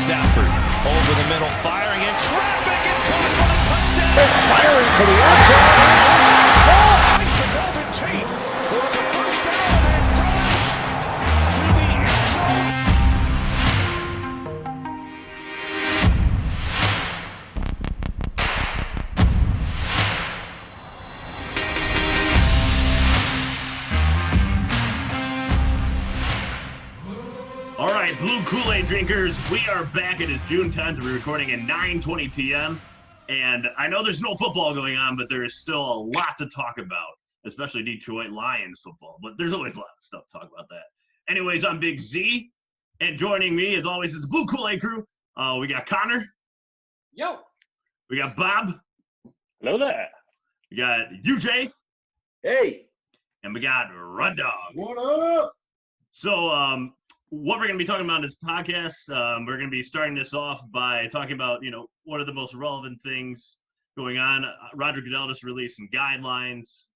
Stafford over the middle, firing in traffic. It's caught for the touchdown. Firing for the end zone. The Golden Tate for the first down and drives to the end zone. All right, Blue Kool-Aid drinkers, we are back. It is June 10th. We're recording at 9:20 p.m. And I know there's no football going on, but there is still a lot to talk about, especially Detroit Lions football. But there's always a lot of stuff to talk about that. Anyways, I'm Big Z, and joining me, as always, is the Blue Kool-Aid crew. We got Connor. Yo. We got Bob. Hello there. We got UJ. Hey. And we got Run Dog. What up? So, what we're going to be talking about in this podcast, we're going to be starting this off by talking about, what are the most relevant things going on. Roger Goodell just released some guidelines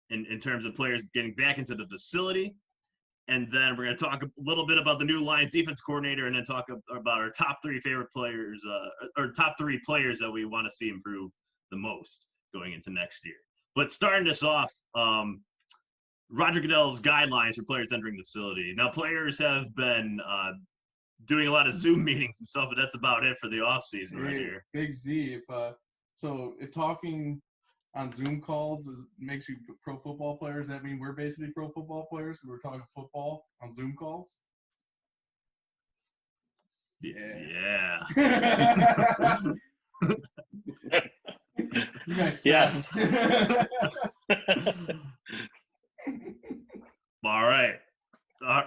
in terms of players getting back into the facility. And then we're going to talk a little bit about the new Lions defense coordinator, and then talk about our top three favorite players, or top three players that we want to see improve the most going into next year. But starting this off, Roger Goodell's guidelines for players entering the facility. Now, players have been doing a lot of Zoom meetings and stuff, but that's about it for the offseason right here. Big Z, if talking on Zoom calls makes you pro football players, that mean we're basically pro football players? We're talking football on Zoom calls? Yeah. You guys yes. All right.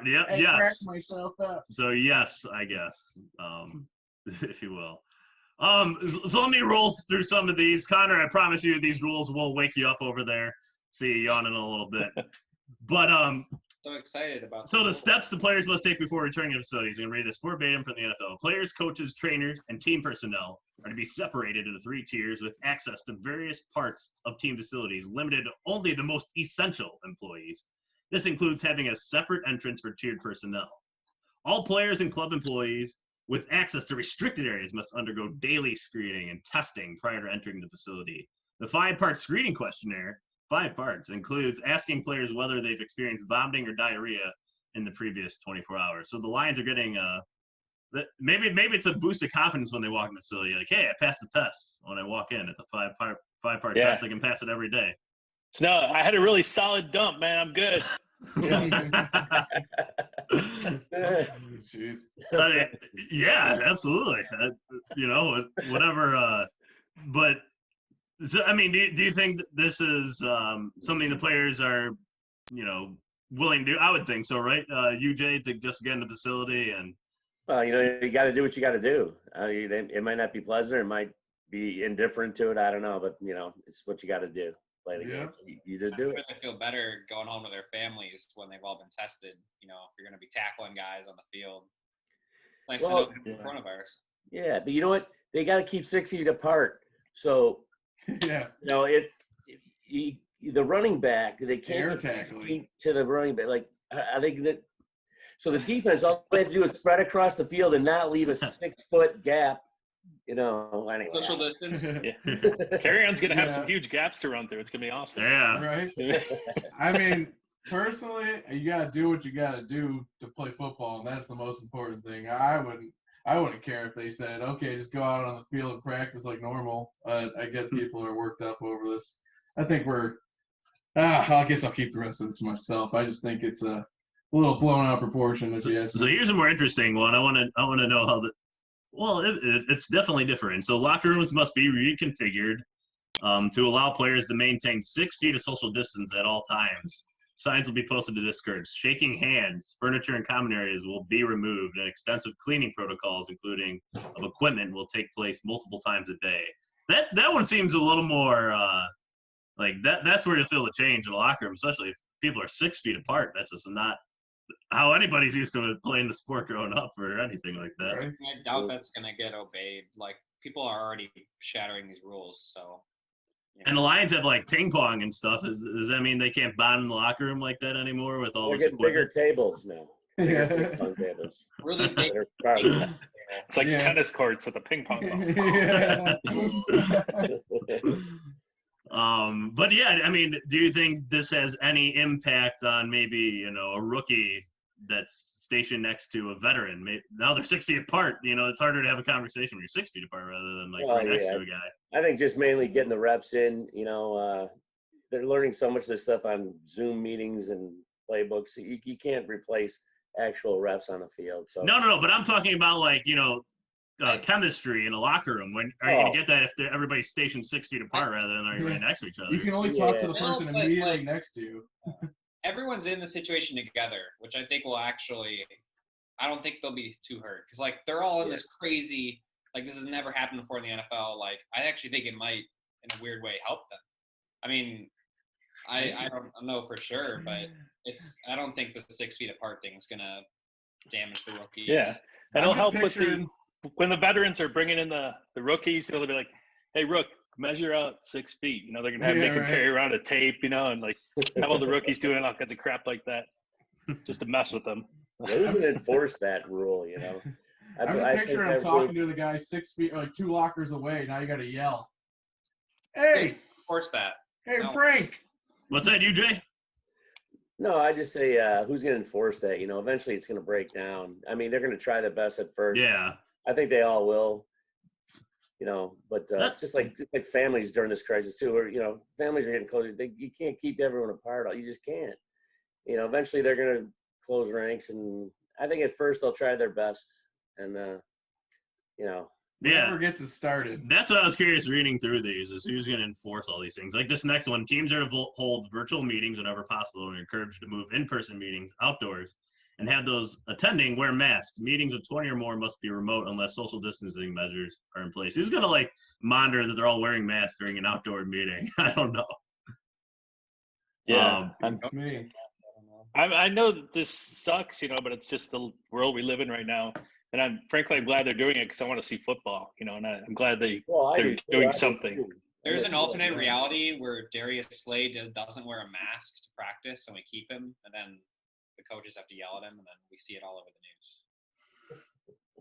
Yeah. I Yes. cracked myself up. So yes, I guess, if you will. So let me roll through some of these. Connor, I promise you these rules will wake you up over there. See you yawning a little bit. But So excited about so the steps the players must take before returning to facilities. I'm going to read this verbatim from the NFL. Players, coaches, trainers, and team personnel are to be separated into 3 tiers with access to various parts of team facilities, limited to only the most essential employees. This includes having a separate entrance for tiered personnel. All players and club employees with access to restricted areas must undergo daily screening and testing prior to entering the facility. The 5-part screening questionnaire, 5 parts, includes asking players whether they've experienced vomiting or diarrhea in the previous 24 hours. So the Lions are getting maybe it's a boost of confidence when they walk in the facility. Like, hey, I passed the test when I walk in. It's a 5-part test. I can pass it every day. So, no, I had a really solid dump, man. I'm good. Jeez. Yeah, absolutely. Whatever. But so, I mean, do you think that this is something the players are, willing to do? I would think so, right? UJ, to just get in the facility and. Well, you got to do what you got to do. It might not be pleasant. It might be indifferent to it. I don't know, but it's what you got to do. Play the game. So you just do it. They feel better going home to their families when they've all been tested. If you're going to be tackling guys on the field, it's nice to know coronavirus. Yeah, but you know what? They got to keep 6 feet apart. So, Yeah. The running back, they Air can't tackling to the running back. Like I think that. So the defense, all they have to do is spread across the field and not leave a 6-foot gap. Anyway. Social distance. Carry-on's going to have some huge gaps to run through. It's going to be awesome. Yeah. Right? I mean, personally, you got to do what you got to do to play football, and that's the most important thing. I wouldn't care if they said, okay, just go out on the field and practice like normal. I get people are worked up over this. I think I guess I'll keep the rest of it to myself. I just think it's a little blown out proportion, as you asked. So here's a more interesting one. I want to know how it's definitely different. So locker rooms must be reconfigured to allow players to maintain 6 feet of social distance at all times. Signs will be posted to discourage shaking hands. Furniture and common areas will be removed, and extensive cleaning protocols, including of equipment, will take place multiple times a day. That one seems a little more like that. That's where you feel the change in the locker room, especially if people are 6 feet apart. That's just not how anybody's used to playing the sport growing up or anything like that. Right. I doubt that's going to get obeyed. Like, people are already shattering these rules, so. And the Lions have like ping pong and stuff. Does that mean they can't bond in the locker room like that anymore with all They're this getting bigger equipment? tables now. Bigger Yeah. ping pong tables. Really big. Better carving. It's like Yeah. tennis courts with a ping pong ball. Yeah. But yeah, I mean, do you think this has any impact on maybe, you know, a rookie that's stationed next to a veteran? Now they're 6 feet apart. You know, it's harder to have a conversation when you're 6 feet apart rather than like right next to a guy. I think just mainly getting the reps in. You know, they're learning so much of this stuff on Zoom meetings and playbooks. You can't replace actual reps on the field. So No. But I'm talking about like, you know, chemistry in a locker room. When are you going to get that if everybody's stationed 6 feet apart rather than are you right next to each other? You can only talk to the No, person but, immediately like, next to you. Everyone's in the situation together, which I think will actually, I don't think they'll be too hurt. Because, like, they're all in this crazy, like, this has never happened before in the NFL. Like, I actually think it might, in a weird way, help them. I mean, I don't know for sure, but I don't think the 6 feet apart thing is going to damage the rookies. Yeah. And I'm it'll just help picturing- when the veterans are bringing in the rookies, they'll be like, hey, Rook, measure out 6 feet. You know, they're going to make them carry around a tape, you know, and like have all the rookies doing all kinds of crap like that just to mess with them. who's going to enforce that rule, you know? I'm just I picturing think him that talking to the guy 6 feet, like 2 lockers away. Now you got to yell, "Hey, Of course that. hey, No. Frank!" What's that, you, Jay? No, I just say who's going to enforce that? You know, eventually it's going to break down. I mean, they're going to try their best at first. Yeah. I think they all will. You know, but just like families during this crisis too, or you know, families are getting closer. You can't keep everyone apart. You just can't. You know, eventually they're going to close ranks, and I think at first they'll try their best, and you know. Whoever gets it started. That's what I was curious reading through these is who's going to enforce all these things. Like this next one, teams are to hold virtual meetings whenever possible and are encouraged to move in-person meetings outdoors and have those attending wear masks. Meetings of 20 or more must be remote unless social distancing measures are in place. Who's going to like monitor that they're all wearing masks during an outdoor meeting? I don't know. Yeah. It's me. I know that this sucks, you know, but it's just the world we live in right now. And I'm glad they're doing it because I want to see football, you know, and I'm glad they're doing something. There's an alternate reality where Darius Slade doesn't wear a mask to practice, and we keep him, and then the coaches have to yell at him, and then we see it all over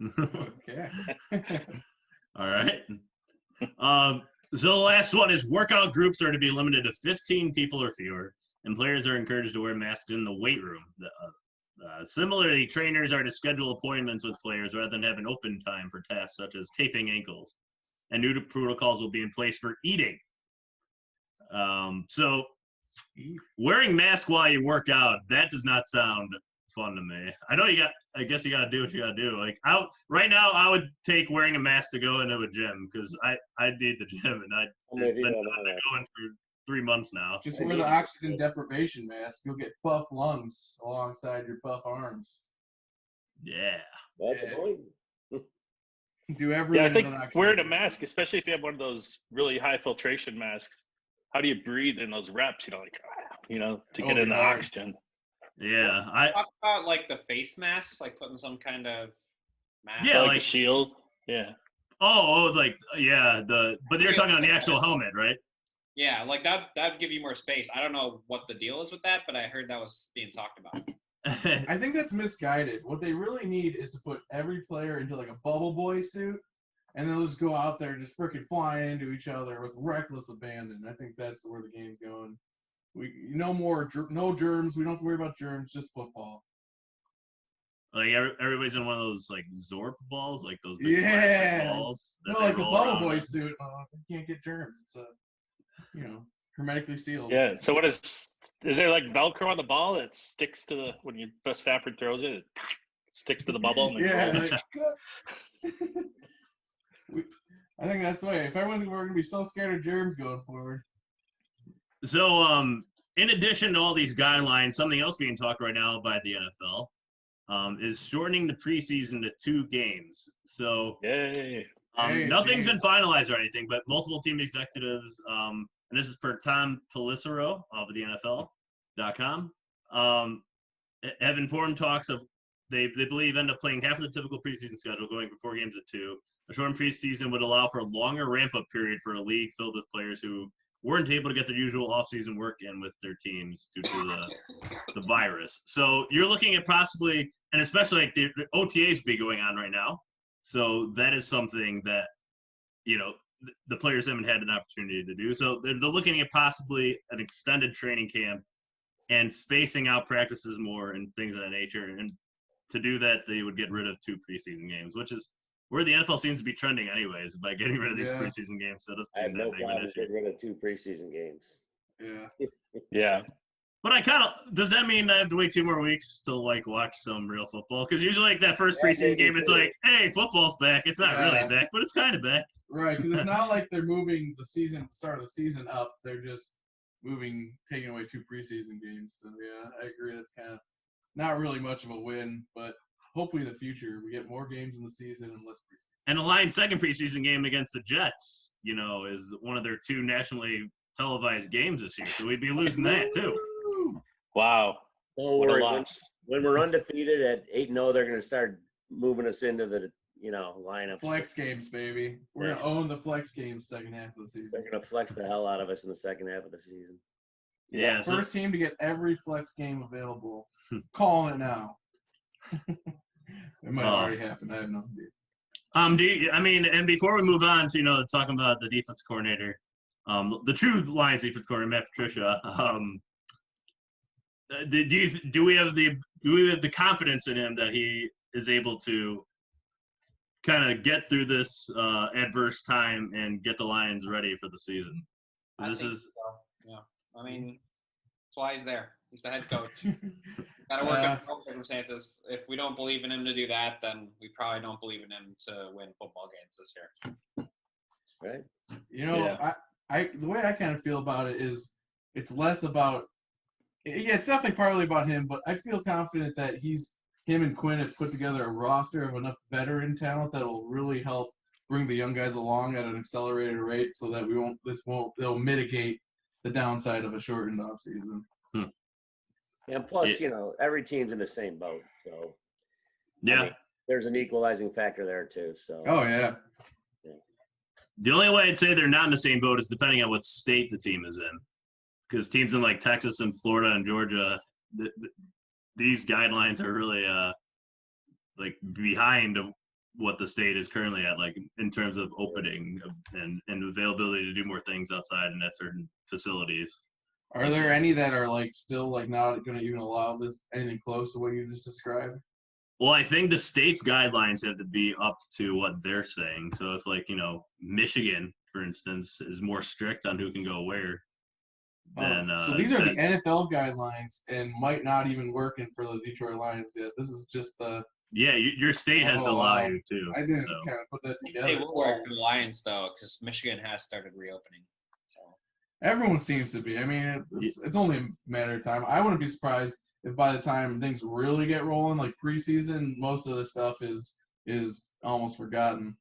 the news. Okay. All right. So the last one is workout groups are to be limited to 15 people or fewer, and players are encouraged to wear masks in the weight room. Similarly, trainers are to schedule appointments with players rather than have an open time for tasks such as taping ankles. And new protocols will be in place for eating. So wearing masks while you work out, that does not sound fun to me. I guess you got to do what you got to do. Like right now, I would take wearing a mask to go into a gym because I need the gym and I've been going for 3 months now. Just wear the oxygen deprivation mask. You'll get buff lungs alongside your buff arms. Yeah. That's the point. Do everything. Yeah, I think with an oxygen. wearing a mask, especially if you have one of those really high filtration masks, how do you breathe in those reps? You know, like, you know, to get in the oxygen. Yeah. Talk about like the face masks, like putting some kind of mask. Yeah, like like a shield. Yeah. but you're talking on the actual helmet, right? Yeah, like that'd give you more space. I don't know what the deal is with that, but I heard that was being talked about. I think that's misguided. What they really need is to put every player into like a bubble boy suit, and they'll just go out there just freaking flying into each other with reckless abandon. I think that's where the game's going. No germs. We don't have to worry about germs. Just football. Like everybody's in one of those like Zorp balls, like those big Yeah. plastic balls. that No, they like the roll bubble around boy in. suit. You can't get germs. It's hermetically sealed. Yeah. So is there like Velcro on the ball that sticks to when Stafford throws it sticks to the bubble? And Yeah. I think that's the way. If we're going to be so scared of germs going forward. So, in addition to all these guidelines, something else being talked right now by the NFL is shortening the preseason to 2 games. So, Yay. nothing's been finalized or anything, but multiple team executives, and this is per Tom Pelissero of the NFL.com, have informed talks of they believe end up playing half of the typical preseason schedule, going from 4 games to 2. A shortened preseason would allow for a longer ramp-up period for a league filled with players who weren't able to get their usual off-season work in with their teams due to the virus. So you're looking at possibly and especially like the OTAs be going on right now. So that is something that, the players haven't had an opportunity to do. So they're looking at possibly an extended training camp and spacing out practices more and things of that nature. And to do that, they would get rid of 2 preseason games, which is where the NFL seems to be trending anyways, by getting rid of these preseason games. So I have no problem getting rid of 2 preseason games. Yeah. Yeah. But does that mean I have to wait 2 more weeks to like watch some real football? Because usually like that first preseason game, it's like, hey, football's back. It's not really back, but it's kind of back. Right, because it's not like they're moving the start of the season up. They're just taking away 2 preseason games. So yeah, I agree. That's kind of not really much of a win, but hopefully in the future we get more games in the season and less preseason. And the Lions' second preseason game against the Jets, is one of their 2 nationally televised games this year. So we'd be losing that too. Wow. Don't What a worry. loss. When we're undefeated at 8-0, they're going to start moving us into the lineup. Flex games, baby. We're going to own the flex games second half of the season. They're going to flex the hell out of us in the second half of the season. Yeah. First team to get every flex game available. Calling it now. It might already happen. I have no idea. And before we move on to, talking about the defense coordinator, the true Lions defense coordinator, Matt Patricia, do we have the confidence in him that he is able to kind of get through this adverse time and get the Lions ready for the season? So. Yeah. I mean, that's why he's there. He's the head coach. Got to work under all circumstances. If we don't believe in him to do that, then we probably don't believe in him to win football games this year. Right. I the way I kind of feel about it is it's less about it's definitely partly about him, but I feel confident that him and Quinn have put together a roster of enough veteran talent that will really help bring the young guys along at an accelerated rate so that they'll mitigate the downside of a shortened off season. And plus, every team's in the same boat. So yeah, there's an equalizing factor there too. So yeah. The only way I'd say they're not in the same boat is depending on what state the team is in. Because teams in like Texas and Florida and Georgia, these guidelines are really like behind of what the state is currently at, like in terms of opening and availability to do more things outside and at certain facilities. Are there any that are like still like not going to even allow anything close to what you just described? Well, I think the state's guidelines have to be up to what they're saying. So if like, Michigan, for instance, is more strict on who can go where, then so these are the NFL guidelines and might not even working for the Detroit Lions yet. This is just the your state has to allow you to. I didn't kind of put that together. They will work for the Lions though, because Michigan has started reopening. Everyone seems to be. I mean, it's only a matter of time. I wouldn't be surprised if by the time things really get rolling, like preseason, most of the stuff is almost forgotten.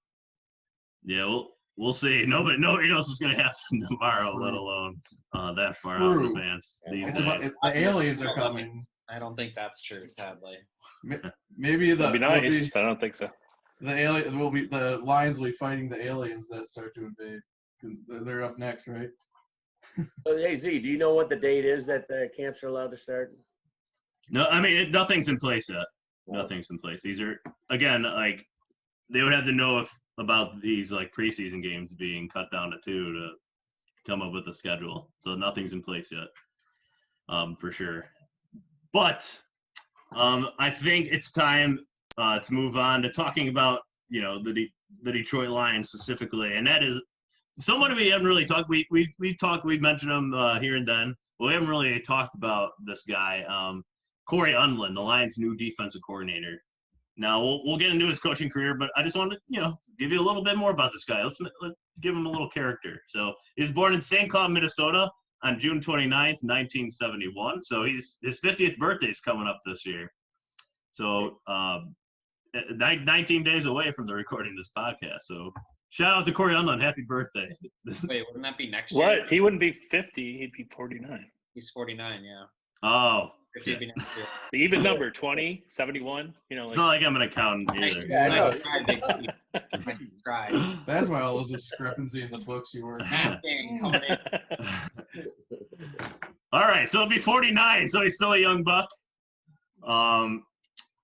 Yeah, we'll see. Nobody knows what's going to happen tomorrow, let alone that far out in advance these days. The aliens are coming. I don't think that's true, sadly. Maybe that'd be nice, but I don't think so. The Lions will be fighting the aliens that start to invade. They're up next, right? Hey Z, do you know what the date is that the camps are allowed to start? No, I mean nothing's in place yet. Nothing's in place. These are again like they would have to know about these like preseason games being cut down to 2 to come up with a schedule. So nothing's in place yet, for sure. But I think it's time to move on to talking about the Detroit Lions specifically, and that is someone we haven't really talked. We've mentioned him here and then, but we haven't really talked about this guy, Corey Unlin, the Lions' new defensive coordinator. Now we'll get into his coaching career, but I just wanted to give you a little bit more about this guy. Let's give him a little character. So he was born in St. Cloud, Minnesota, on June 29th, 1971. So his 50th birthday is coming up this year. So 19 days away from the recording of this podcast. So shout out to Corey Unlin. Happy birthday. Wait, wouldn't that be next year? What? He wouldn't be 50. He'd be 49. He's 49, yeah. Oh. Okay. Be next year. The even number, 20, 71. It's not like I'm going to count either. Yeah, I try. That's why all those discrepancy in the books you were. All right, so it'll be 49. So he's still a young buck.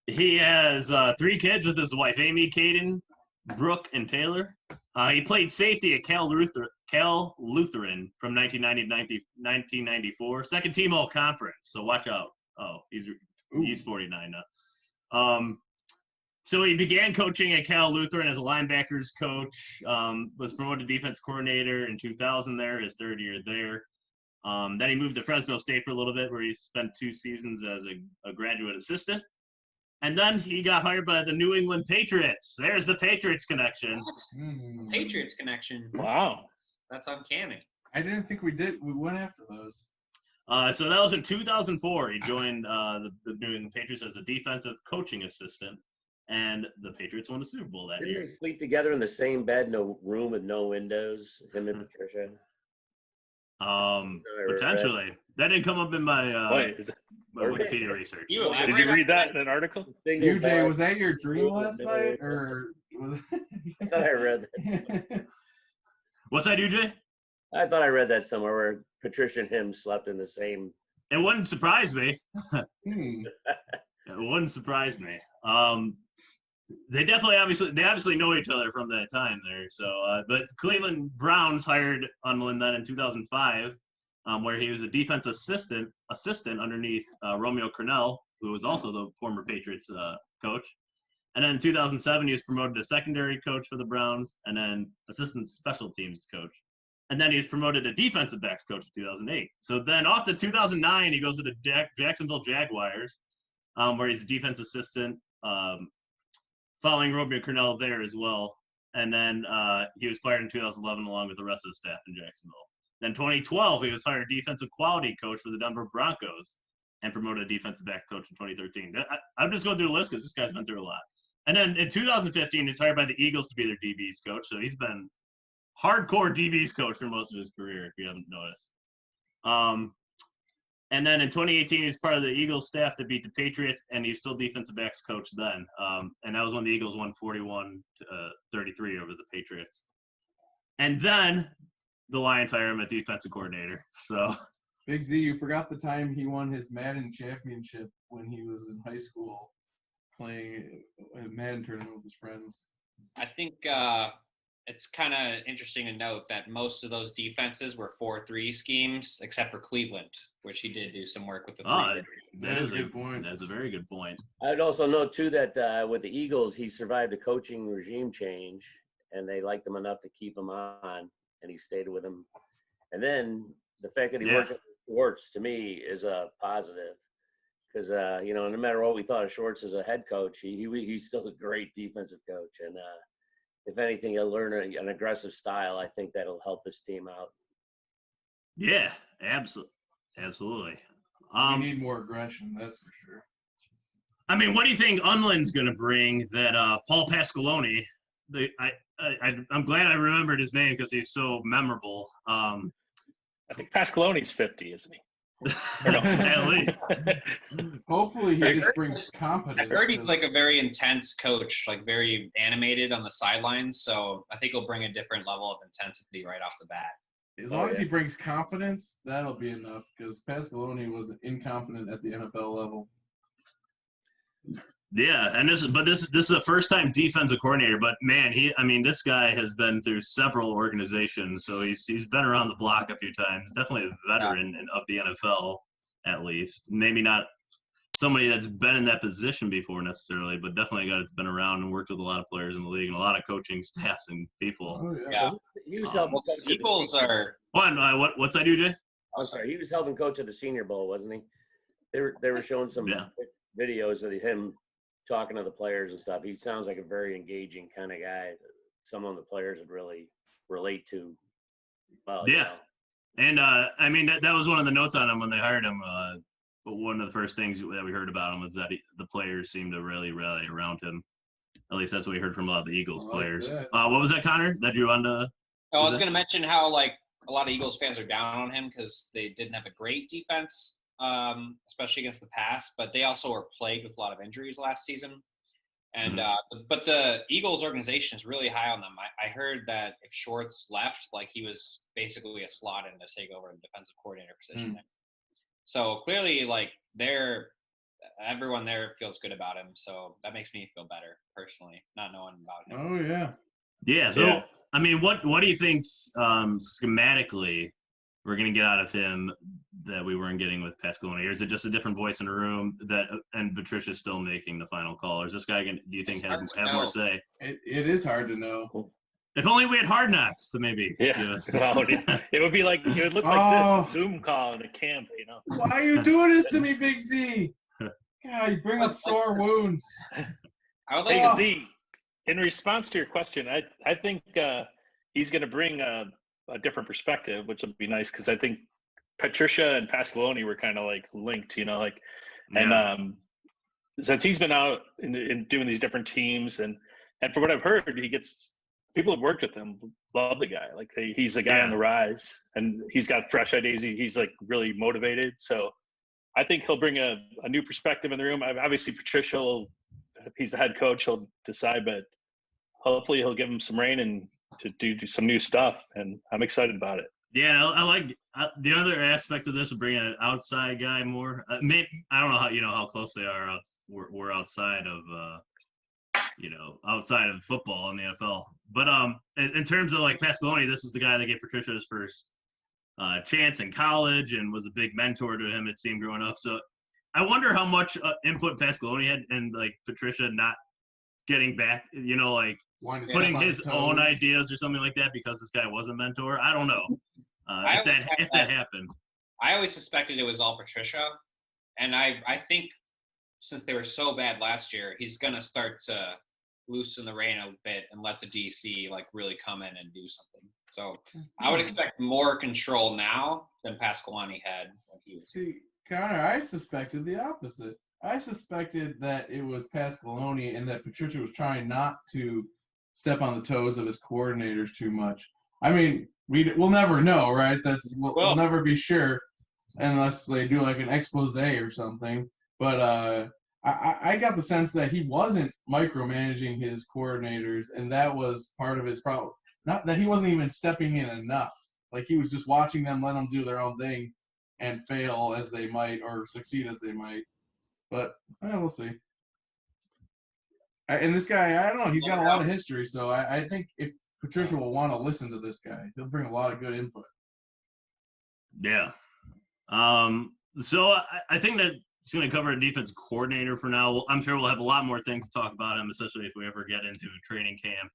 He has 3 kids with his wife, Amy, Caden, Brooke, and Taylor. He played safety at Cal Lutheran from 1990 to 1994. Second team all conference, so watch out. Oh, he's 49 now. So he began coaching at Cal Lutheran as a linebackers coach, was promoted to defense coordinator in 2000 there, his 3rd year there. Then he moved to Fresno State for a little bit, where he spent 2 seasons as a graduate assistant. And then he got hired by the New England Patriots. There's the Patriots connection. Patriots connection. Wow. That's uncanny. I didn't think we did. We went after those. So that was in 2004. He joined the New England Patriots as a defensive coaching assistant, and the Patriots won the Super Bowl that Didn't year. they sleep together in the same bed, no room with no windows? Him and Patricia. Potentially. That didn't come up in my Wait, my Wikipedia research. did you read that in an article? Single UJ, bed. was that your dream last night, or was I thought I read that. What's that, UJ? I thought I read that somewhere where Patricia and him slept in the same. It wouldn't surprise me. Hmm. It wouldn't surprise me. They obviously know each other from that time there. So, but Cleveland Browns hired Unwin then in 2005, where he was a defense assistant underneath Romeo Crennel, who was also the former Patriots coach. And then in 2007, he was promoted to secondary coach for the Browns, and then assistant special teams coach. And then he was promoted to defensive backs coach in 2008. So then off to 2009, he goes to the Jacksonville Jaguars, where he's a defense assistant, following Romeo Crennel there as well. And then he was fired in 2011 along with the rest of the staff in Jacksonville. Then 2012, he was hired defensive quality coach for the Denver Broncos and promoted defensive back coach in 2013. I'm just going through the list because this guy's been through a lot. And then in 2015, he was hired by the Eagles to be their DBs coach. So he's been hardcore DBs coach for most of his career, if you haven't noticed. And then in 2018, he was part of the Eagles staff to beat the Patriots, and he's still defensive backs coach then. And that was when the Eagles won 41-33 over the Patriots. And then the Lions hire him as defensive coordinator. So Big Z, you forgot the time he won his Madden championship when he was in high school playing a Madden tournament with his friends. I think it's kind of interesting to note that most of those defenses were 4-3 schemes, except for Cleveland, which he did do some work with the 3. that is a good point. That's a very good point. I'd also note too that with the Eagles, he survived a coaching regime change, and they liked him enough to keep him on, and he stayed with them. And then the fact that he worked with Schwartz, to me, is a positive, because no matter what we thought of Schwartz as a head coach, he's still a great defensive coach, and if anything, he'll learn an aggressive style. I think that'll help this team out. Yeah, absolutely. We need more aggression, that's for sure. I mean, what do you think Unlin's going to bring that Paul Pasqualoni? I'm glad I remembered his name because he's so memorable. I think Pasqualoni's 50, isn't he? At least. Hopefully, he just brings competence. I heard he's like a very intense coach, like very animated on the sidelines. So I think he'll bring a different level of intensity right off the bat. As long as he brings confidence, that'll be enough, because Pasqualoni was incompetent at the NFL level. Yeah, and this is a first-time defensive coordinator, but man, this guy has been through several organizations, so he's been around the block a few times. Definitely a veteran of the NFL, at least. Maybe not somebody that's been in that position before necessarily, but definitely a guy that's been around and worked with a lot of players in the league and a lot of coaching staffs and people. Oh, Yeah. He was helping coach at the Eagles Senior are What's that, UJ? I'm sorry, he was helping coach at the Senior Bowl, wasn't he? They were showing some videos of him talking to the players and stuff. He sounds like a very engaging kind of guy that some of the players would really relate to. Well, Yeah. And that was one of the notes on him when they hired him. But one of the first things that we heard about him was that the players seemed to really rally around him. At least that's what we heard from a lot of the Eagles players. that. What was that, Connor? That you were on to? I was going to mention how like a lot of Eagles fans are down on him because they didn't have a great defense, especially against the pass. But they also were plagued with a lot of injuries last season. And but the Eagles organization is really high on them. I heard that if Schwartz left, like he was basically a slot in to take over the defensive coordinator position. So clearly, like they're everyone there feels good about him. So that makes me feel better personally, not knowing about him. Oh yeah. Yeah. So Yeah. I mean, what do you think schematically we're gonna get out of him that we weren't getting with Pasqualoni? Or is it just a different voice in the room and Patricia's still making the final call? Or is this guy gonna, do you think, It's have hard to more know. say? It is hard to know. If only we had Hard Knocks to maybe Yeah. give us. Well, it would be like it would look like Oh. this, a Zoom call in a camp, you know. Why are you doing this to me, Big Z? God, you bring up sore wounds. I would like Hey, Oh. Z, in response to your question, I think he's going to bring a different perspective, which will be nice because I think Patricia and Pasqualoni were kind of like linked, you know, like, Yeah. and since he's been out in doing these different teams, and from what I've heard, he gets people have worked with him love the guy. Like he's a guy on the rise, and he's got fresh ideas. He's like really motivated. So I think he'll bring a new perspective in the room. Obviously, Patricia will, if he's the head coach, he'll decide, but hopefully he'll give him some reign and to do some new stuff. And I'm excited about it. Yeah, I like the other aspect of this of bringing an outside guy more. Maybe I don't know how close they are. We're outside of outside of football in the NFL. But in terms of like Pasqualoni, this is the guy that gave Patricia his first chance in college and was a big mentor to him, it seemed, growing up. So I wonder how much input Pasqualoni had and like Patricia not getting back, like putting his own ideas or something like that because this guy was a mentor. I don't know if that happened. I always suspected it was all Patricia, and I think since they were so bad last year, he's gonna start to loosen the rein a bit and let the DC like really come in and do something. So I would expect more control now than Pasqualoni had when he was. See, Connor, I suspected the opposite. I suspected that it was Pasqualoni and that Patricia was trying not to step on the toes of his coordinators too much. I mean, we'll never know, right? We'll never be sure unless they do like an expose or something. But I got the sense that he wasn't micromanaging his coordinators, and that was part of his problem. Not that he wasn't even stepping in enough. Like he was just watching them, let them do their own thing, and fail as they might or succeed as they might. But we'll see. And this guy, I don't know, he's got a lot of history, so I think if Patricia will want to listen to this guy, he'll bring a lot of good input. Yeah. So I think that it's going to cover a defense coordinator for now. I'm sure we'll have a lot more things to talk about him, especially if we ever get into a training camp.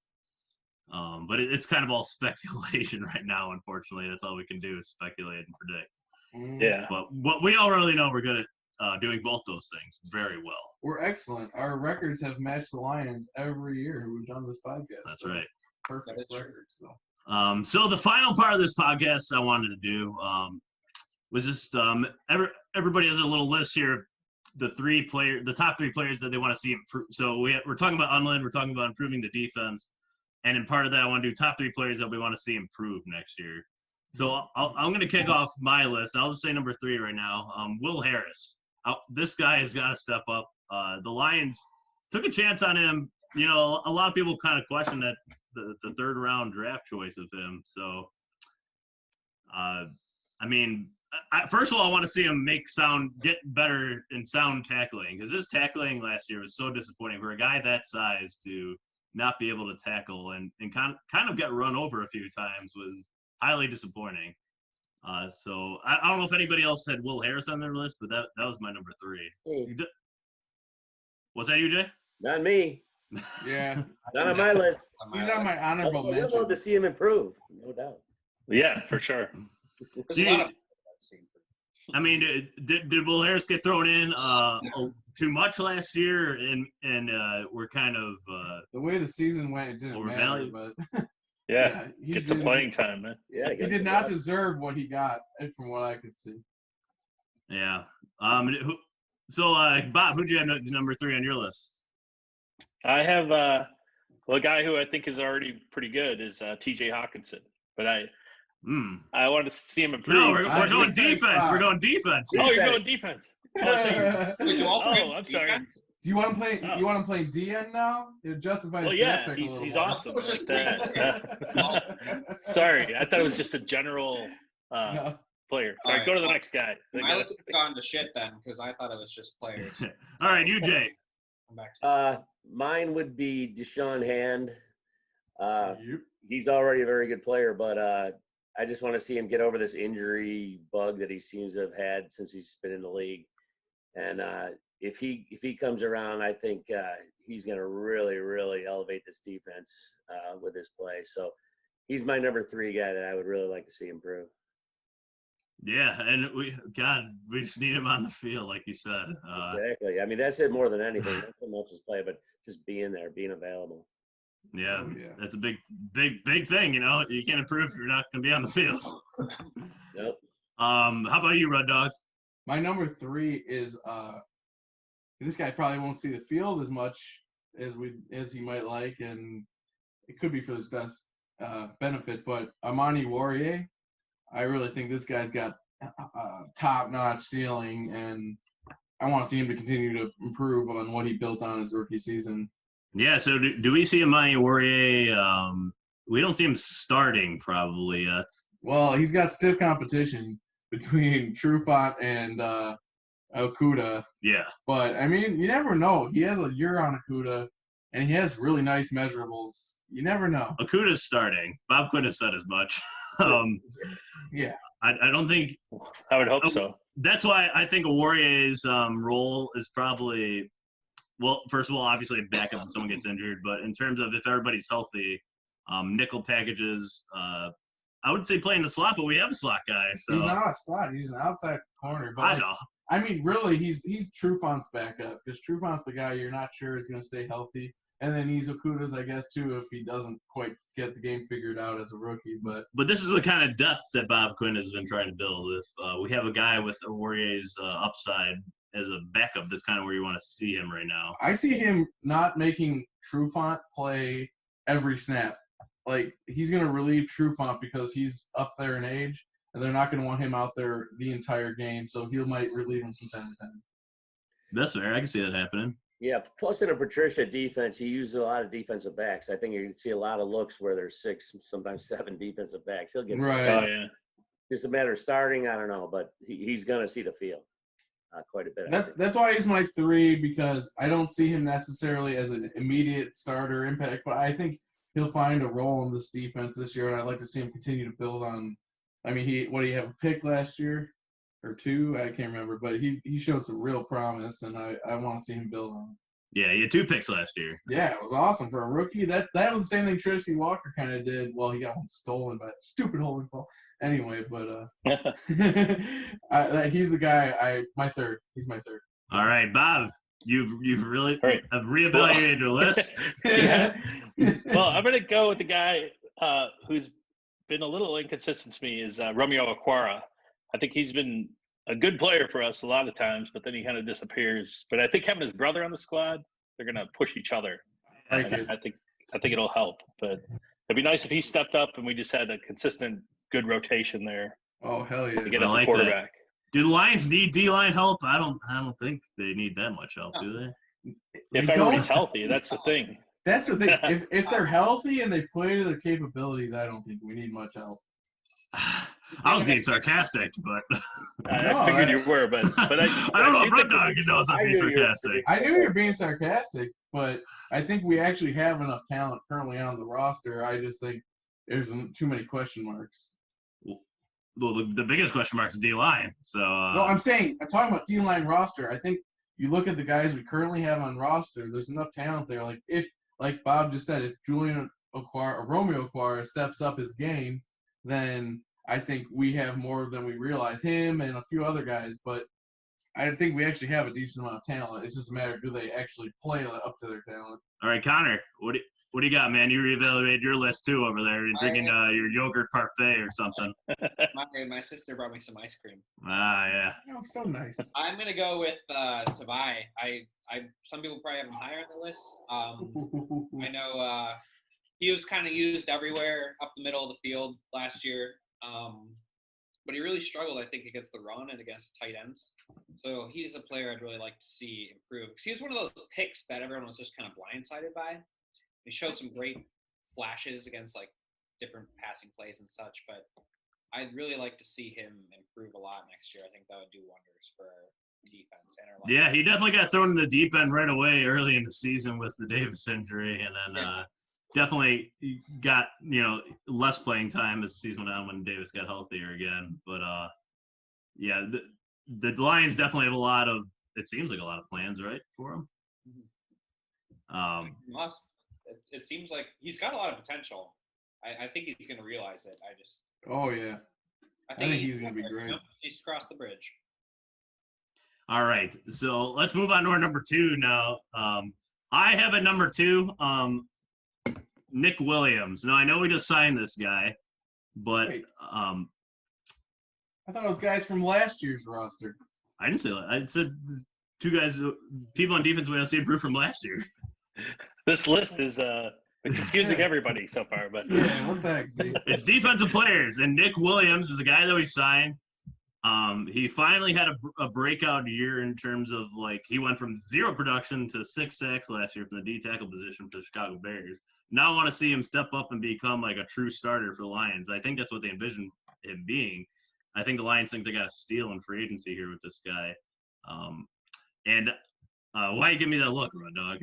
But it's kind of all speculation right now, unfortunately. That's all we can do is speculate and predict. Yeah. But we all really know we're good at doing both those things very well. We're excellent. Our records have matched the Lions every year who've done this podcast. That's right. Perfect records, though. So the final part of this podcast I wanted to do was just everybody has a little list here. The top three players that they want to see improve. So we're talking about Unland. We're talking about improving the defense. And in part of that, I want to do top three players that we want to see improve next year. So I'm going to kick off my list. I'll just say number 3 right now. Will Harris. This guy has got to step up. The Lions took a chance on him. A lot of people kind of question that the third round draft choice of him. So, first of all, I want to see him get better in sound tackling, because his tackling last year was so disappointing for a guy that size to not be able to tackle and kind of get run over a few times was highly disappointing. So I don't know if anybody else had Will Harris on their list, but that was my number 3. Hey. Was that you, Jay? Not me. Yeah. Not on my list. He's on my honorable I'd mention. love to see him improve, no doubt. Yeah, for sure. There's a lot of I mean, did Will Harris get thrown in too much last year, and we're kind of the way the season went, it didn't matter. overvalued? But Yeah, he get some did- playing time, man. Yeah, He did not deserve what he got, from what I could see. Yeah. So Bob, who'd you have number 3 on your list? I have a guy who I think is already pretty good is T.J. Hawkinson, but I want to see him improve. No, we're going defense. defense. We're going defense. Oh, you're going defense. Do Oh, I'm sorry. you want him playing? Oh. You want him playing DN now? It justifies. Well, yeah, he's awesome like that. Yeah. Sorry, I thought it was just a general No. player. Sorry, All go to right. the next guy. My list has gone to shit then because I thought it was just players. All right, you, Jay. Come back to Mine would be Deshaun Hand. Yep. He's already a very good player, but I just want to see him get over this injury bug that he seems to have had since he's been in the league. And if he comes around, I think he's going to really, really elevate this defense with his play. So he's my number 3 guy that I would really like to see improve. Yeah, and we just need him on the field, like you said. Exactly. I mean, that's it more than anything. Not so much his play, but just being there, being available. Yeah, Oh, yeah. that's a big thing. You know, you can't improve if you're not going to be on the field. Yep. How about you, Red Dog? My number 3 is this guy probably won't see the field as much as he might like, and it could be for his best benefit. But Amani Warrior, I really think this guy's got a top-notch ceiling, and I want to see him to continue to improve on what he built on his rookie season. Yeah, so do we see Amani Warrior? We don't see him starting probably yet. Well, he's got stiff competition between Trufant and Okuda. Yeah. But, I mean, you never know. He has a year on Okuda, and he has really nice measurables. You never know. Okuda's starting. Bob Quinn has said as much. Yeah. I don't think I would hope so. that's why I think a Warrior's role is probably, well, first of all, obviously a backup if someone gets injured, but in terms of if everybody's healthy, nickel packages, I would say playing the slot, but we have a slot guy. So. He's not a slot. He's an outside corner. But I know. I mean, really, he's Trufant's backup because Trufant's the guy you're not sure is going to stay healthy. And then he's Okuda's, I guess, too, if he doesn't quite get the game figured out as a rookie. But this is the kind of depth that Bob Quinn has been trying to build. If we have a guy with a Warrior's upside as a backup, that's kind of where you want to see him right now. I see him not making Trufant play every snap. Like, he's going to relieve Trufant because he's up there in age, and they're not going to want him out there the entire game, so he might relieve him from time to time. That's fair. I can see that happening. Yeah, plus in a Patricia defense, he uses a lot of defensive backs. I think you can see a lot of looks where there's 6, sometimes 7 defensive backs. He'll get Right. Oh yeah. Just a matter of starting. I don't know, but he's going to see the field quite a bit. That's why he's my 3, because I don't see him necessarily as an immediate starter impact, but I think he'll find a role in this defense this year, and I'd like to see him continue to build on. I mean, he have a pick last year or 2? I can't remember, but he showed some real promise, and I want to see him build on. Yeah, he had 2 picks last year. Yeah, it was awesome for a rookie. That was the same thing Tracy Walker kind of did. Well, he got one stolen by a stupid holding call. Anyway, but he's the guy. My 3rd. He's my 3rd. All right, Bob, you've really All right. have reevaluated your list. Yeah. Well, I'm gonna go with the guy who's been a little inconsistent to me is Romeo Aquara. I think he's been a good player for us a lot of times, but then he kind of disappears. But I think having his brother on the squad, they're gonna push each other. I like And it. I think it'll help. But it'd be nice if he stepped up and we just had a consistent, good rotation there Oh, hell to yeah. get I at the like quarterback. Do the Lions need D-line help? I don't think they need that much help, do they? They If everybody's don't- healthy, that's the thing. That's the thing. If they're healthy and they play to their capabilities, I don't think we need much help. I was being sarcastic, but No, I figured you were, but I don't know if do Red think Dog knows I'm I being knew you were sarcastic. I knew you were being sarcastic, but I think we actually have enough talent currently on the roster. I just think there's too many question marks. Well, the biggest question mark is D-line. So No, I'm talking about D-line roster. I think you look at the guys we currently have on roster, there's enough talent there. Like Bob just said, if Julian Aquara or Romeo Aquara steps up his game, then I think we have more than we realize. Him and a few other guys, but I think we actually have a decent amount of talent. It's just a matter of do they actually play up to their talent. all right, Connor, what do you got, man? You reevaluated your list too over there. You're drinking your yogurt parfait or something. my sister brought me some ice cream. Ah, yeah. Oh, so nice. I'm gonna go with Tavai. Some people probably have him higher on the list. I know he was kind of used everywhere up the middle of the field last year, but he really struggled, I think, against the run and against tight ends. So he's a player I'd really like to see improve. Because he was one of those picks that everyone was just kind of blindsided by. He showed some great flashes against like different passing plays and such, but I'd really like to see him improve a lot next year. I think that would do wonders for our defense and our line. Yeah, he definitely got thrown in the deep end right away early in the season with the Davis injury, and then definitely got less playing time as the season went on when Davis got healthier again. But yeah, the Lions definitely have a lot of. It seems like a lot of plans, right, for him. It seems like he's got a lot of potential. I think he's going to realize it. Oh yeah. I think he's going to be great. He's crossed the bridge. All right, so let's move on to our number 2 now. I have at number 2, Nick Williams. Now I know we just signed this guy, but I thought it was guys from last year's roster. I didn't say that. I said 2 guys, people on defense we don't see improved from last year. This list is confusing everybody so far, but yeah, what the heck, Steve? It's defensive players, and Nick Williams is a guy that we signed. He finally had a breakout year in terms of he went from 0 production to 6 sacks last year from the D tackle position for the Chicago Bears. Now I want to see him step up and become a true starter for the Lions. I think that's what they envision him being. I think the Lions think they got a steal in free agency here with this guy. And why you give me that look, Rod Dog?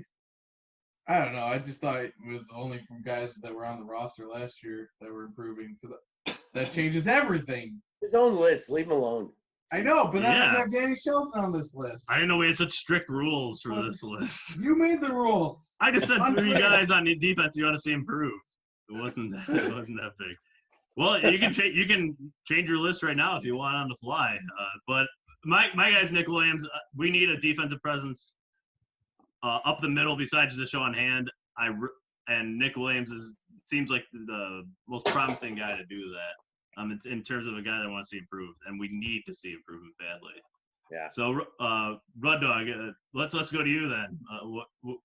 I don't know. I just thought it was only from guys that were on the roster last year that were improving, because that changes everything. His own list. Leave him alone. I know, but I don't have Danny Shelton on this list. I didn't know we had such strict rules for this list. You made the rules. I just said 3 guys on the defense you want to see improve. It wasn't that big. Well, you can change your list right now if you want on the fly. But my guy's Nick Williams. We need a defensive presence up the middle besides just Deshaun Hand. And Nick Williams seems like the most promising guy to do that. In terms of a guy that wants to see improved, and we need to see improvement badly. Yeah. So, Rud Dog, let's go to you then.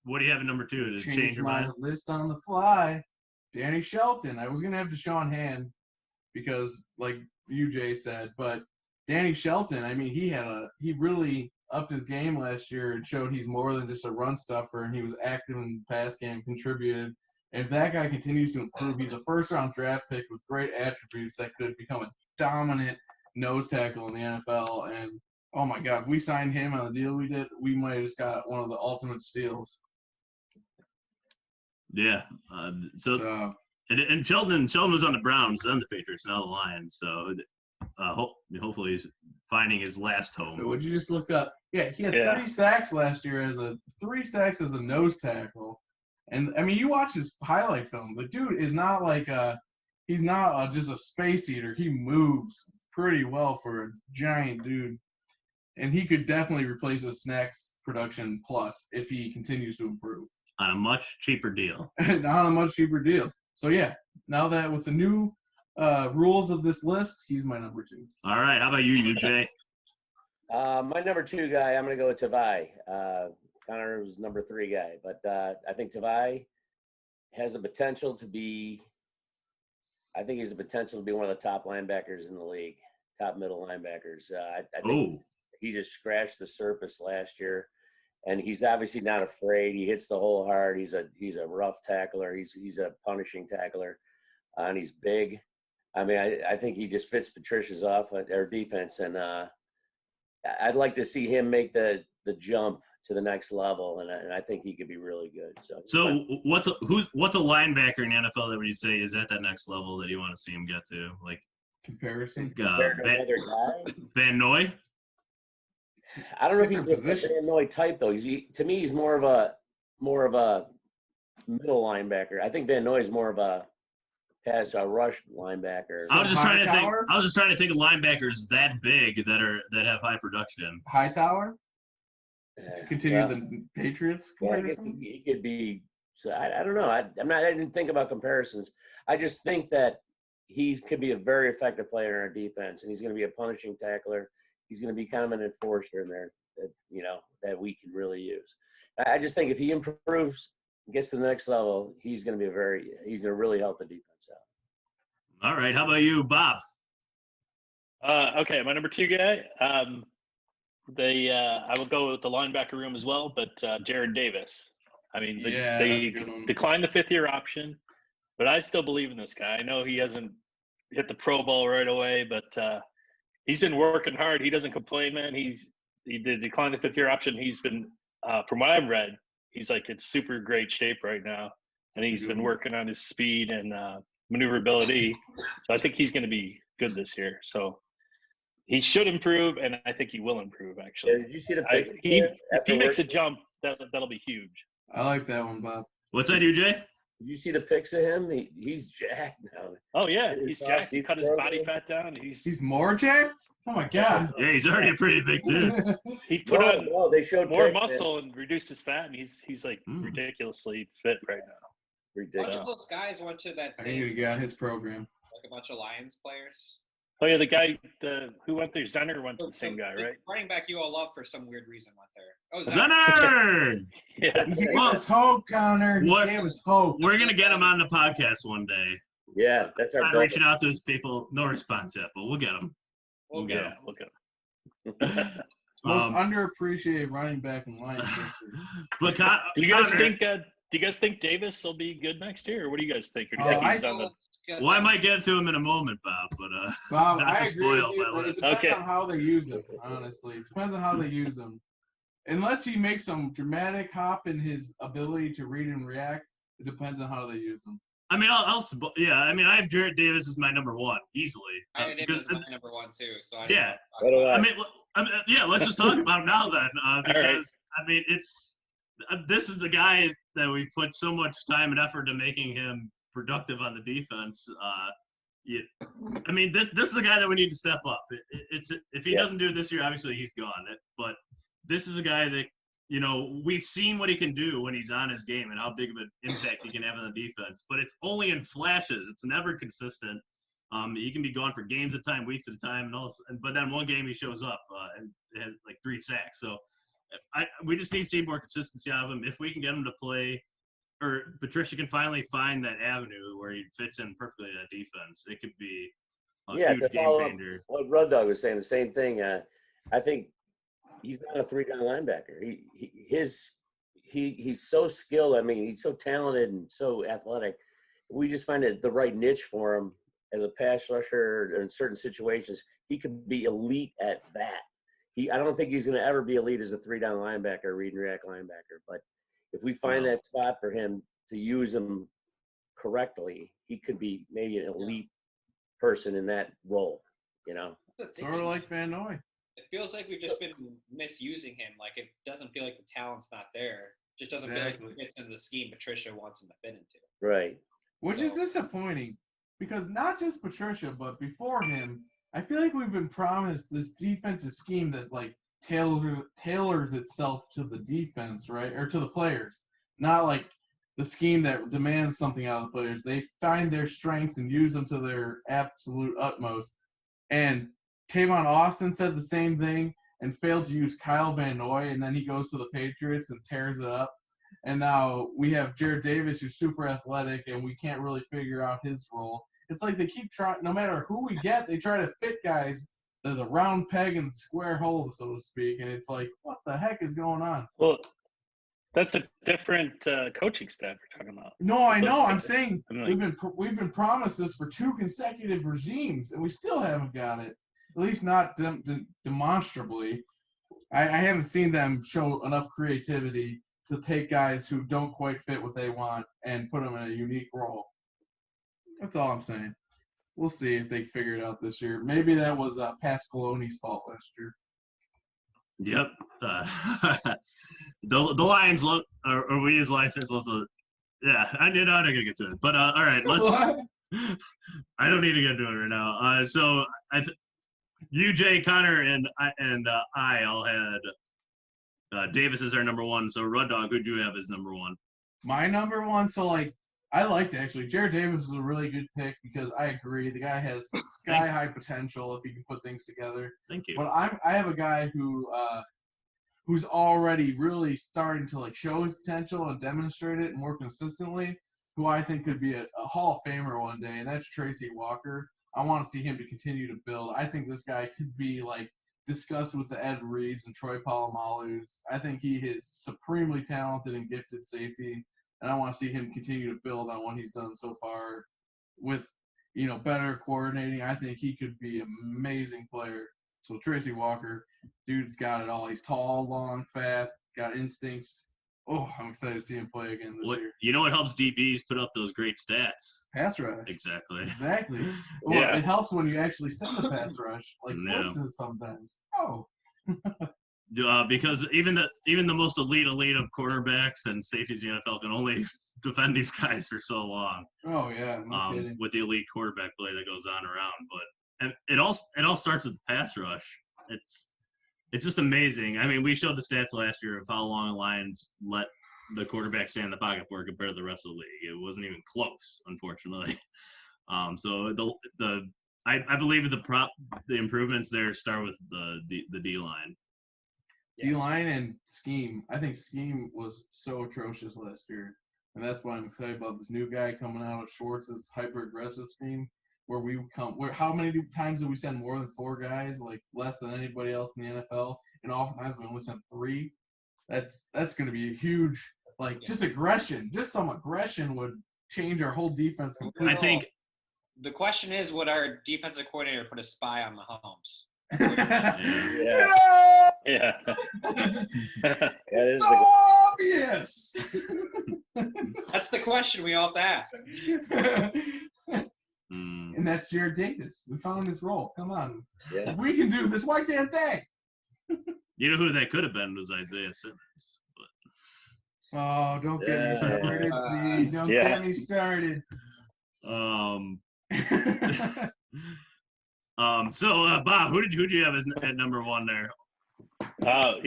What do you have at number 2 to change your mind? List on the fly. Danny Shelton. I was gonna have Deshaun Hand because, like you, Jay, said, but Danny Shelton. I mean, he really upped his game last year and showed he's more than just a run stuffer, and he was active in the pass game, contributed. And if that guy continues to improve, he's a first-round draft pick with great attributes that could become a dominant nose tackle in the NFL. And, oh, my God, if we signed him on the deal we did, we might have just got one of the ultimate steals. Yeah. And Sheldon was on the Browns, then the Patriots, now the Lions. So hopefully he's finding his last home. Would you just look up? Yeah, he had 3 sacks last year as a nose tackle. And, I mean, you watch his highlight film. The dude is not he's not just a space eater. He moves pretty well for a giant dude. And he could definitely replace a Snacks production plus if he continues to improve. On a much cheaper deal. On a much cheaper deal. So, yeah, now that with the new rules of this list, he's my number 2. All right. How about you, Jay? My number 2 guy, I'm going to go with Tavai. Connor was number 3 guy, but I think Tavai has the potential to be. I think he's the potential to be one of the top linebackers in the league, top middle linebackers. I think he just scratched the surface last year, and he's obviously not afraid. He hits the hole hard. He's a rough tackler. He's a punishing tackler, and he's big. I mean, I think he just fits Patricia's defense, and I'd like to see him make the jump to the next level, and I think he could be really good. So what's a linebacker in the NFL that would you say is at that next level that you want to see him get to? Like comparison compared to another guy? Van Noy? I don't know if he's a Van Noy type though. To me, he's more of a middle linebacker. I think Van Noy is more of a rush linebacker. I was just trying to think of linebackers that big that have high production. Hightower? To continue the Patriots comparison? Yeah, he could be. So I don't know. I didn't think about comparisons. I just think that he could be a very effective player in our defense, and he's going to be a punishing tackler. He's going to be kind of an enforcer in there that we can really use. I just think if he improves, gets to the next level, he's going to really help the defense out. All right. How about you, Bob? Okay, my number 2 guy. I will go with the linebacker room as well, but Jared Davis. I mean, they declined the 5th-year option, but I still believe in this guy. I know he hasn't hit the Pro Bowl right away, but he's been working hard. He doesn't complain, man. He did decline the 5th-year option. He's been, from what I've read, he's like in super great shape right now, and he's been working on his speed and maneuverability. So I think he's going to be good this year. So he should improve, and I think he will improve. Actually, Did you see the picture? If he makes a jump, that'll be huge. I like that one, Bob. What's that, you, Jay? Did you see the pics of him? He's jacked now. Oh yeah, he's jacked. He cut his body fat down. He's more jacked. Oh my god. Yeah, he's already a pretty big dude. He put on they showed more pics, muscle and reduced his fat, and he's like ridiculously fit right now. A bunch Ridiculous. of those guys went to that I same, need to get on his program. like a bunch of Lions players. Oh yeah, the guy who went there, Zenner went to the same guy, right? Running back you all love for some weird reason went there. Oh, Zenner! Yeah. He gave us hope, Connor. He gave us hope. We're going to get him on the podcast one day. Yeah, that's our I'm goal. reaching out to his people. No response yet, but we'll get him. We'll get get him. We'll go. Most underappreciated running back in Lions history. But Do you guys Connor, think? Do you guys think Davis will be good next year, or what do you guys think? Or do you Oh, think I he's done? well, I might get to him in a moment, Bob, but Bob, not I to agree with spoil you. my But it list. depends Okay. on how they use him, honestly. It depends on how they use him. Unless he makes some dramatic hop in his ability to read and react, it depends on how they use him. I mean, I have Jarrett Davis as my number one easily. I had him because- as my number one too. So I Yeah. What do I? Yeah, let's just talk about him now then, because right. I mean, this is the guy that we've put so much time and effort to making him productive on the defense. I mean, this is the guy that we need to step up. If he doesn't do it this year, obviously he's gone. But this is a guy that we've seen what he can do when he's on his game and how big of an impact he can have on the defense. But it's only in flashes. It's never consistent. He can be gone for games at a time, weeks at a time, and all. But then one game he shows up and has like 3 sacks. So we just need to see more consistency out of him. If we can get him to play, or Patricia can finally find that avenue where he fits in perfectly to that defense, it could be a huge to game follow up changer. what Rud Dog was saying, the same thing. I think he's not a 3-down linebacker. He's so skilled. I mean, he's so talented and so athletic. We just find it the right niche for him as a pass rusher in certain situations. He could be elite at that. I don't think he's going to ever be elite as a 3-down linebacker, read and react linebacker. But if we find that spot for him to use him correctly, he could be maybe an elite person in that role. Sort of like Van Noy. It feels like we've just been misusing him. Like it doesn't feel like the talent's not there. It just doesn't feel like he fits into the scheme Patricia wants him to fit into. Right. Which is disappointing because not just Patricia, but before him, I feel like we've been promised this defensive scheme that like tailors itself to the defense, right? Or to the players. Not like the scheme that demands something out of the players. They find their strengths and use them to their absolute utmost. And Tavon Austin said the same thing and failed to use Kyle Van Noy, and then he goes to the Patriots and tears it up. And now we have Jarrett Davis, who's super athletic, and we can't really figure out his role. It's like they keep trying, no matter who we get, they try to fit guys to the round peg and the square hole, so to speak. And it's like, what the heck is going on? Well, that's a different coaching staff we're talking about. No, I know. I'm guys. saying I'm like- we've been promised this for 2 consecutive regimes, and we still haven't got it. At least not demonstrably. I haven't seen them show enough creativity to take guys who don't quite fit what they want and put them in a unique role. That's all I'm saying. We'll see if they figure it out this year. Maybe that was Pascaloni's fault last year. Yep. The Lions love, or we as Lions fans love to. Yeah, I'm not gonna get to it. But all right, let's. I don't need to get into it right now. So you, Jay, Connor, and I all had Davis as our number one. So Rud Dog, who'd you have as number one? My number one, so like I liked actually. Jarrett Davis was a really good pick because I agree the guy has sky high potential if he can put things together. Thank you. But I have a guy who's already really starting to like show his potential and demonstrate it more consistently. Who I think could be a Hall of Famer one day, and that's Tracy Walker. I want to see him to continue to build. I think this guy could be like discussed with the Ed Reeds and Troy Polamalu's. I think he is supremely talented and gifted safety, and I want to see him continue to build on what he's done so far with better coordinating. I think he could be an amazing player. So Tracy Walker, dude's got it all. He's tall, long, fast, got instincts. Oh, I'm excited to see him play again this year. You know what helps DBs put up those great stats? Pass rush. Exactly. Well, Yeah. it helps when you actually send a pass rush, like blitzes sometimes. Oh. Because even the most elite of quarterbacks and safeties in the NFL can only defend these guys for so long. Oh yeah, no kidding. With the elite quarterback play that goes on around, but it all starts with the pass rush. It's just amazing. I mean, we showed the stats last year of how long Lions let the quarterback stay in the pocket for compared to the rest of the league. It wasn't even close, unfortunately. So I believe the improvements there start with the D line. D-line and scheme. I think scheme was so atrocious last year. And that's why I'm excited about this new guy coming out of Schwartz's hyper-aggressive scheme, where how many times did we send more than 4 guys, like less than anybody else in the NFL? And oftentimes we only sent 3. That's going to be a huge, just aggression. Just some aggression would change our whole defense completely. I think the question is, would our defensive coordinator put a spy on Mahomes? Yeah. So obvious. That's the question we all have to ask. And that's Jared Davis. We found his role. Come on. Yeah. If we can do this, why can't they? you know who that could have been was Isaiah Simmons. But Oh, don't get me started, Z. Don't get me started. So Bob, who did you have at number 1 there? Well,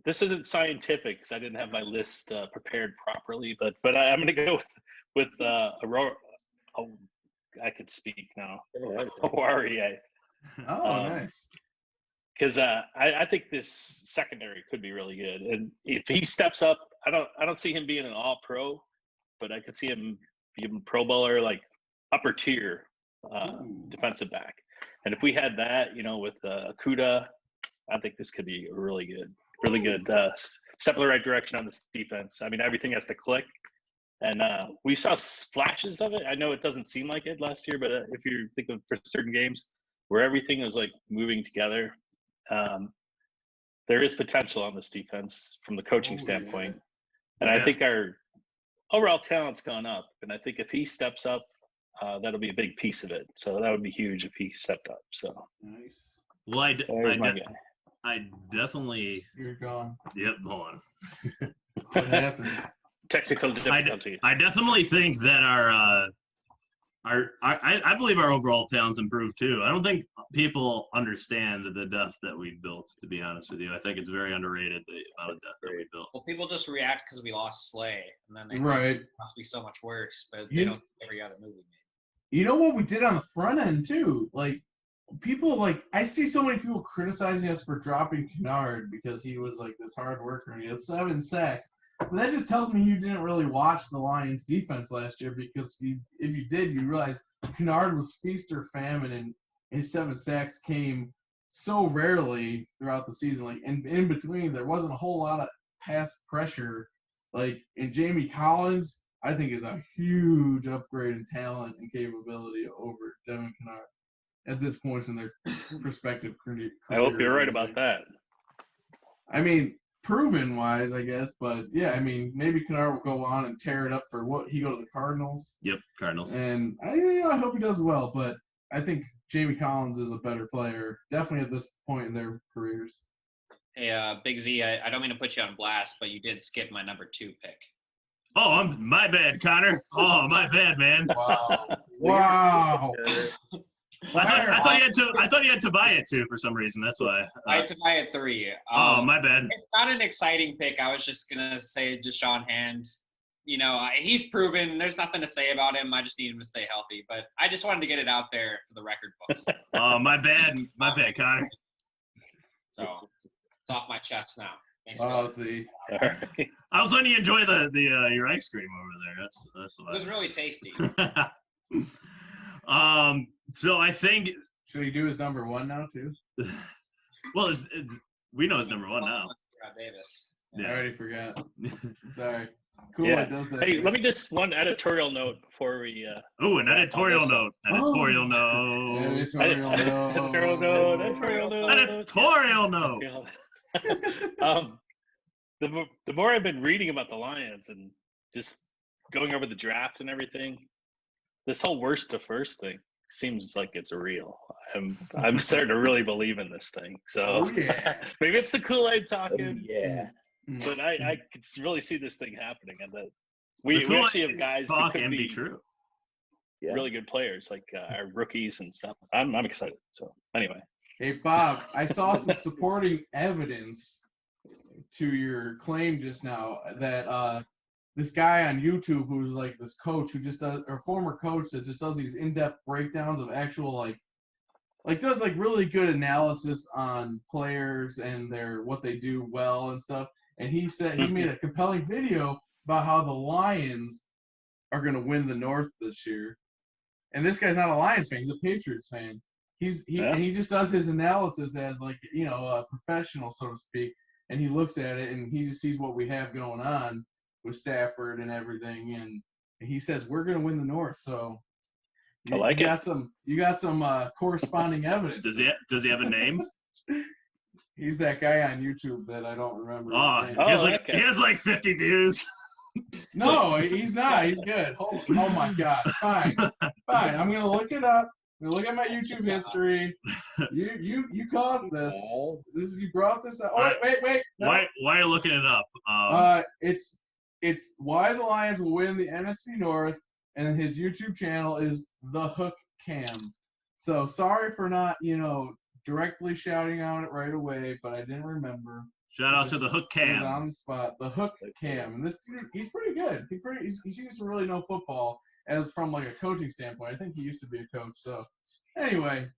this isn't scientific because I didn't have my list prepared properly, but I'm going to go with Aurora. Oh, I could speak now. Aurora. Nice. Because I think this secondary could be really good, and if he steps up, I don't see him being an All-Pro, but I could see him being Pro Bowler, like upper tier defensive back. And if we had that, with Akuda, I think this could be really good step in the right direction on this defense. I mean, everything has to click. And we saw flashes of it. I know it doesn't seem like it last year, but if you think of for certain games where everything was like moving together, there is potential on this defense from the coaching standpoint. And I think our overall talent's gone up. And I think if he steps up, that'll be a big piece of it. So that would be huge if he stepped up. So nice. Well, I definitely. You're gone. Yep. Hold on. What happened? Technical difficulties. I definitely think that I believe our overall talent's improved too. I don't think people understand the depth that we built, to be honest with you. I think it's very underrated, the amount of depth that we built. Well, people just react because we lost Slay, and then they right. It must be so much worse, but they don't every other move we made. You know what we did on the front end too? Like, people, I see so many people criticizing us for dropping Kennard because he was this hard worker and he had 7 sacks. But that just tells me you didn't really watch the Lions defense last year, because if you did, you realize Kennard was feast or famine, and his 7 sacks came so rarely throughout the season. In between, there wasn't a whole lot of pass pressure. And Jamie Collins, I think, is a huge upgrade in talent and capability over Devin Kennard at this point in their prospective careers. I hope you're right about that. I mean, proven-wise, I guess. But, yeah, I mean, maybe Kennard will go on and tear it up for what? He go to the Cardinals? Yep, Cardinals. And I hope he does well. But I think Jamie Collins is a better player, definitely at this point in their careers. Hey, Big Z, I don't mean to put you on blast, but you did skip my number 2 pick. Oh, my bad, Connor. Oh, my bad, man. Wow. I thought you had to buy it too for some reason. That's why. I had to buy it 3. My bad. It's not an exciting pick. I was just gonna say Deshaun Hand. He's proven. There's nothing to say about him. I just need him to stay healthy. But I just wanted to get it out there for the record books. Oh, my bad, Connor. So it's off my chest now. Thanks. See. I was letting you enjoy the your ice cream over there. That's what. It was really tasty. So I think. Should he do his number 1 now too? Well, we know his number 1 now. Davis. Yeah. I already forgot. Sorry. KOOL-AID does that. Hey, let me just one editorial note before we. Ooh, an editorial note. Editorial note. Editorial note. Editorial note. Editorial note. Editorial note. The more I've been reading about the Lions and just going over the draft and everything, this whole worst to first thing seems like it's real. I'm starting to really believe in this thing. So maybe it's the KOOL-AID talking. Yeah. But I could really see this thing happening, and that we actually have guys who could be true. Really good players, like our rookies and stuff. I'm excited. So anyway. Hey Bob, I saw some supporting evidence to your claim just now that this guy on YouTube who's like this coach who just does, or former coach that just does these in-depth breakdowns of actual like does like really good analysis on players and what they do well and stuff. And he said he made a compelling video about how the Lions are going to win the North this year. And this guy's not a Lions fan; he's a Patriots fan. And he just does his analysis as like a professional, so to speak. And he looks at it and he just sees what we have going on with Stafford and everything. And he says we're going to win the North. So I like it. You got some corresponding evidence. Does he have a name? He's that guy on YouTube that I don't remember. He has like 50 views. No, he's not. He's good. Oh my God. Fine. I'm gonna look it up. I'm gonna look at my YouTube history. You caused this. You brought this up. Oh wait. No. Why are you looking it up? It's why the Lions will win the NFC North, and his YouTube channel is The Hook Cam. So sorry for not directly shouting out it right away, but I didn't remember. Shout out to The Hook Cam. On the spot, The Hook Cam, and this dude, he's pretty good. He seems to really know football, as from like a coaching standpoint. I think he used to be a coach. So anyway,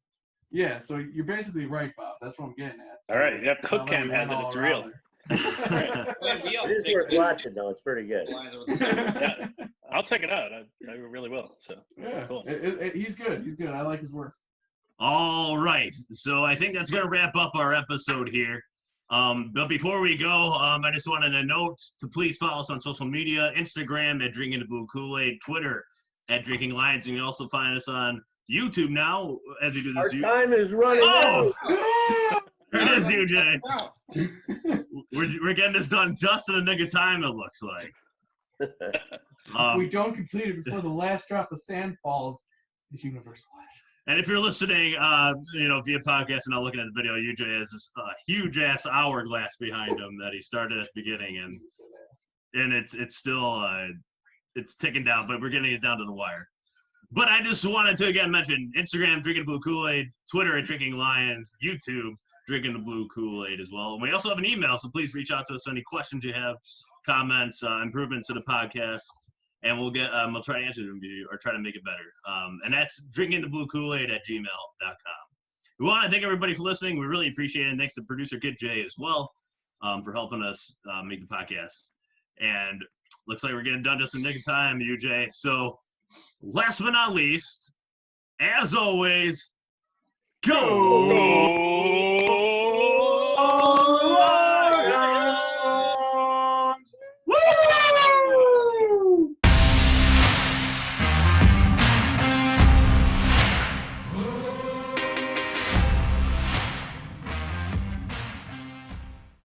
yeah. So you're basically right, Bob. That's what I'm getting at. So all right, yep. The Hook Cam has it. It's real. It is worth watching, though. It's pretty good. Yeah, I'll check it out. I really will. So yeah, cool. He's good. He's good. I like his work. All right. So I think that's going to wrap up our episode here. But before we go, I just wanted to note to please follow us on social media, Instagram at Drinking the Blue Kool-Aid, Twitter at Drinking Lions. You can also find us on YouTube now as we do this. Our time is running out. There it is, UJ. We're getting this done just in a nick of time, it looks like. If we don't complete it before the last drop of sand falls, the universe will end. And if you're listening, via podcast and not looking at the video, UJ has this huge-ass hourglass behind him that he started at the beginning, and it's still it's ticking down, but we're getting it down to the wire. But I just wanted to, again, mention Instagram, Drinking the Blue Kool-Aid, Twitter at Drinking Lions, YouTube, Drinking the Blue Kool-Aid as well. And we also have an email, so please reach out to us any questions you have, comments, improvements to the podcast. And we'll try to answer them to you or try to make it better. And that's drinkingthebluekool-aid@gmail.com. We want to thank everybody for listening. We really appreciate it. And thanks to producer Kid Jay as well for helping us make the podcast. And looks like we're getting done just in nick of time, UJ. So last but not least, as always, go!